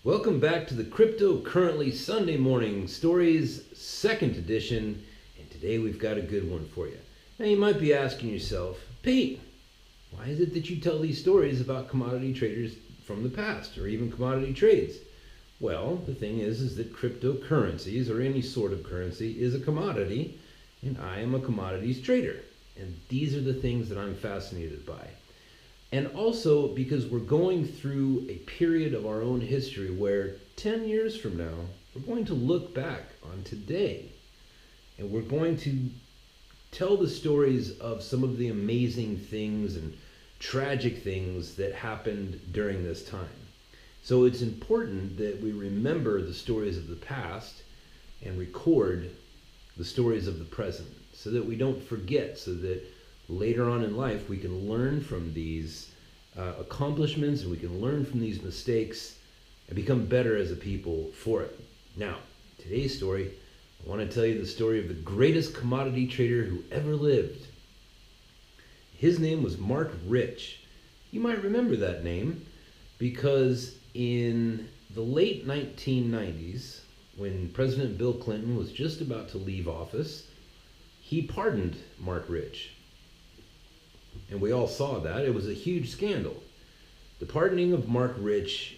Welcome back to the Cryptocurrently Sunday Morning Stories, second edition, and today we've got a good one for you. Now you might be asking yourself, Pete, why is it that you tell these stories about commodity traders from the past, or even commodity trades? Well, the thing is that cryptocurrencies, or any sort of currency, is a commodity, and I am a commodities trader. And these are the things that I'm fascinated by. And also because we're going through a period of our own history where 10 years from now, we're going to look back on today. And we're going to tell the stories of some of the amazing things and tragic things that happened during this time. So it's important that we remember the stories of the past and record the stories of the present so that we don't forget, so that later on in life we can learn from these accomplishments and we can learn from these mistakes and become better as a people for it. Now, today's story, I want to tell you the story of the greatest commodity trader who ever lived. His name was Mark Rich. You might remember that name because in the late 1990s, when President Bill Clinton was just about to leave office, he pardoned Mark Rich. And we all saw that. It was a huge scandal. The pardoning of Mark Rich,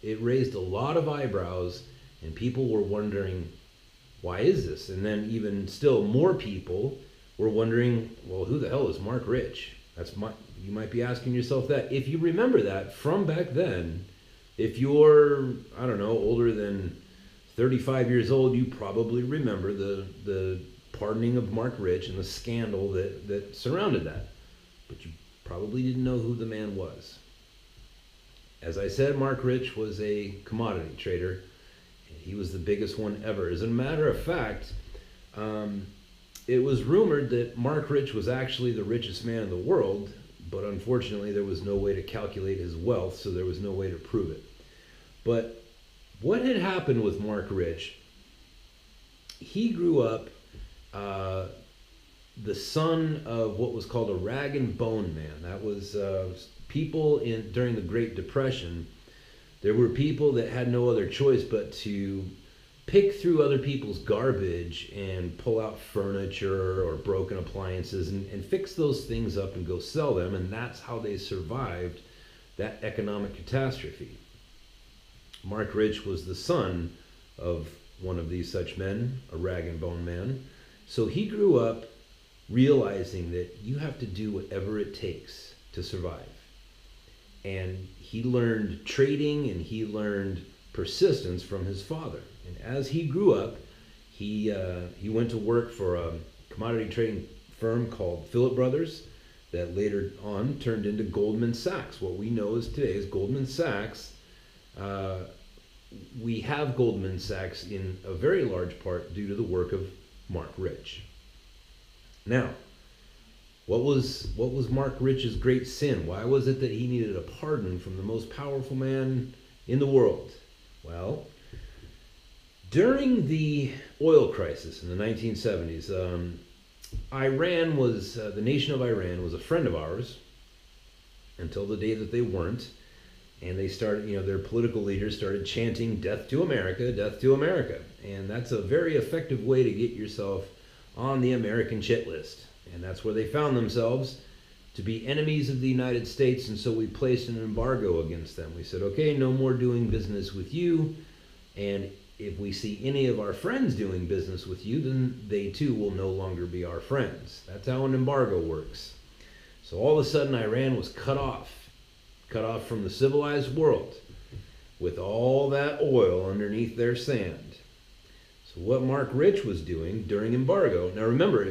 it raised a lot of eyebrows, and people were wondering, why is this? And then even still more people were wondering, well, who the hell is Mark Rich? You might be asking yourself that. If you remember that from back then, if you're, I don't know, older than 35 years old, you probably remember the pardoning of Mark Rich and the scandal that surrounded that. But you probably didn't know who the man was. As I said, Mark Rich was a commodity trader. He was the biggest one ever. As a matter of fact, it was rumored that Mark Rich was actually the richest man in the world, but unfortunately there was no way to calculate his wealth, so there was no way to prove it. But what had happened with Mark Rich, he grew up the son of what was called a rag and bone man. That was people during the Great Depression. There were people that had no other choice but to pick through other people's garbage and pull out furniture or broken appliances and fix those things up and go sell them, and that's how they survived that economic catastrophe. Mark Rich was the son of one of these such men, a rag and bone man. So he grew up realizing that you have to do whatever it takes to survive. And he learned trading and he learned persistence from his father. And as he grew up, he went to work for a commodity trading firm called Philip Brothers that later on turned into Goldman Sachs. What we know as today is Goldman Sachs. We have Goldman Sachs in a very large part due to the work of Mark Rich. Now, what was Mark Rich's great sin? Why was it that he needed a pardon from the most powerful man in the world? Well, during the oil crisis in the 1970s, Iran was, the nation of Iran was a friend of ours until the day that they weren't. And they started, their political leaders started chanting, "Death to America, death to America." And that's a very effective way to get yourself on the American shit list. And that's where they found themselves, to be enemies of the United States. And so we placed an embargo against them. We said, okay, no more doing business with you. And if we see any of our friends doing business with you, then they too will no longer be our friends. That's how an embargo works. So all of a sudden, Iran was cut off from the civilized world with all that oil underneath their sand. So what Mark Rich was doing during embargo, now remember,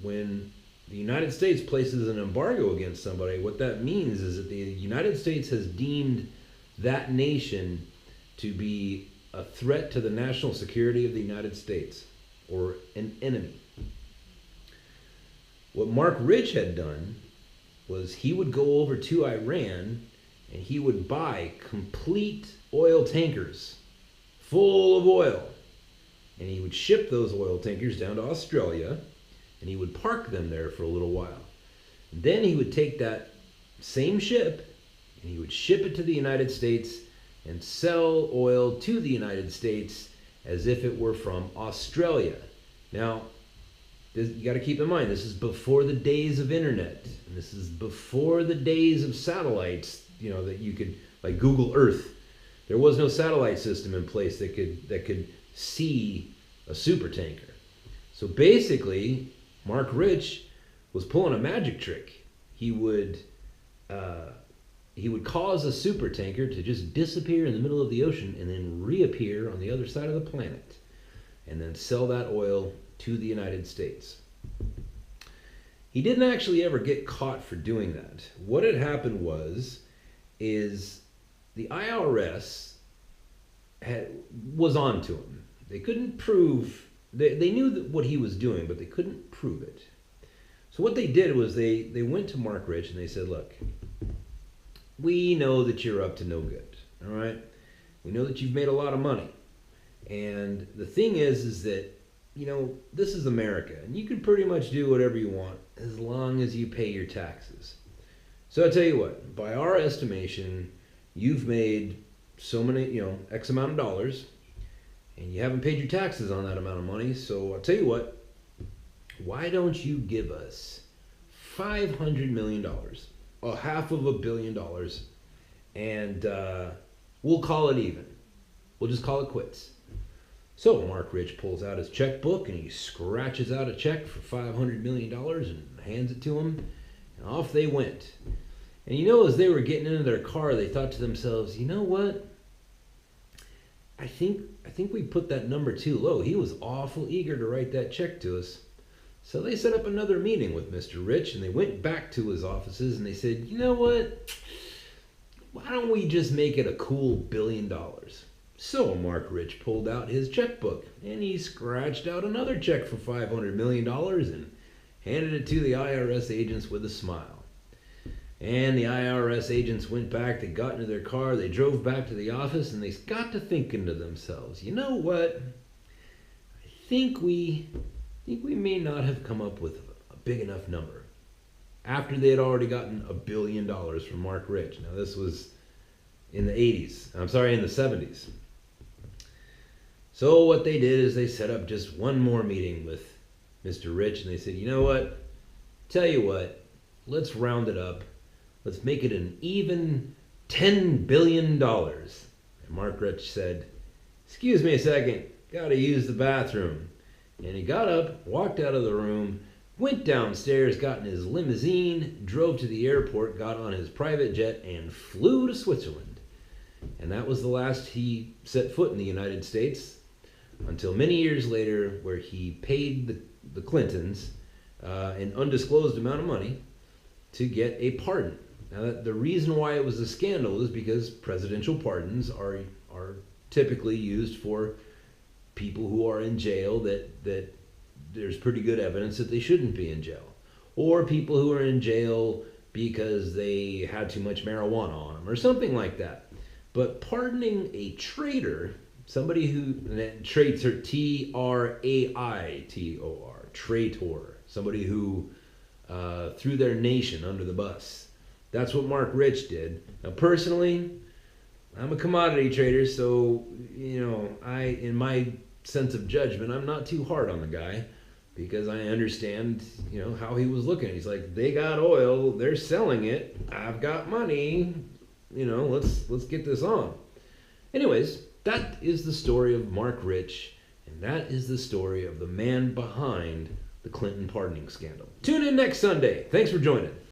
when the United States places an embargo against somebody, what that means is that the United States has deemed that nation to be a threat to the national security of the United States, or an enemy. What Mark Rich had done was he would go over to Iran and he would buy complete oil tankers full of oil. And he would ship those oil tankers down to Australia, and he would park them there for a little while. And then he would take that same ship and he would ship it to the United States, and sell oil to the United States as if it were from Australia. Now, you got to keep in mind, this is before the days of internet, and this is before the days of satellites, that you could, like Google Earth. There was no satellite system in place that could see a super tanker. So basically, Mark Rich was pulling a magic trick. He would cause a super tanker to just disappear in the middle of the ocean and then reappear on the other side of the planet, and then sell that oil to the United States. He didn't actually ever get caught for doing that. What had happened is the IRS was on to him. They couldn't prove, they knew what he was doing, but they couldn't prove it. So what they did was they went to Mark Rich and they said, look, we know that you're up to no good, all right? We know that you've made a lot of money. And the thing is that, this is America, and you can pretty much do whatever you want as long as you pay your taxes. So I tell you what, by our estimation, you've made so many, X amount of dollars, and you haven't paid your taxes on that amount of money. So I'll tell you what, why don't you give us $500 million, $500 million, and we'll call it even. We'll just call it quits. So Mark Rich pulls out his checkbook and he scratches out a check for $500 million and hands it to him, and off they went. And as they were getting into their car, they thought to themselves, you know what? I think we put that number too low. He was awful eager to write that check to us. So they set up another meeting with Mr. Rich, and they went back to his offices and they said, you know what? Why don't we just make it a cool $1 billion? So Mark Rich pulled out his checkbook and he scratched out another check for $500 million and handed it to the IRS agents with a smile. And the IRS agents went back, they got into their car, they drove back to the office, and they got to thinking to themselves, you know what? I think we may not have come up with a big enough number. After they had already gotten $1 billion from Mark Rich. Now this was in the 70s. So what they did is they set up just one more meeting with Mr. Rich, and they said, you know what? Tell you what, let's round it up. Let's make it an even $10 billion. And Mark Rich said, excuse me a second, gotta use the bathroom. And he got up, walked out of the room, went downstairs, got in his limousine, drove to the airport, got on his private jet, and flew to Switzerland. And that was the last he set foot in the United States, until many years later, where he paid the Clintons an undisclosed amount of money to get a pardon. Now, the reason why it was a scandal is because presidential pardons are typically used for people who are in jail that there's pretty good evidence that they shouldn't be in jail, or people who are in jail because they had too much marijuana on them or something like that. But pardoning a traitor, somebody who, traits are Traitor, traitor, somebody who threw their nation under the bus. That's what Mark Rich did. Now, personally, I'm a commodity trader, so, in my sense of judgment, I'm not too hard on the guy, because I understand, how he was looking. He's like, they got oil, they're selling it, I've got money, let's get this on. Anyways, that is the story of Mark Rich, and that is the story of the man behind the Clinton pardoning scandal. Tune in next Sunday. Thanks for joining.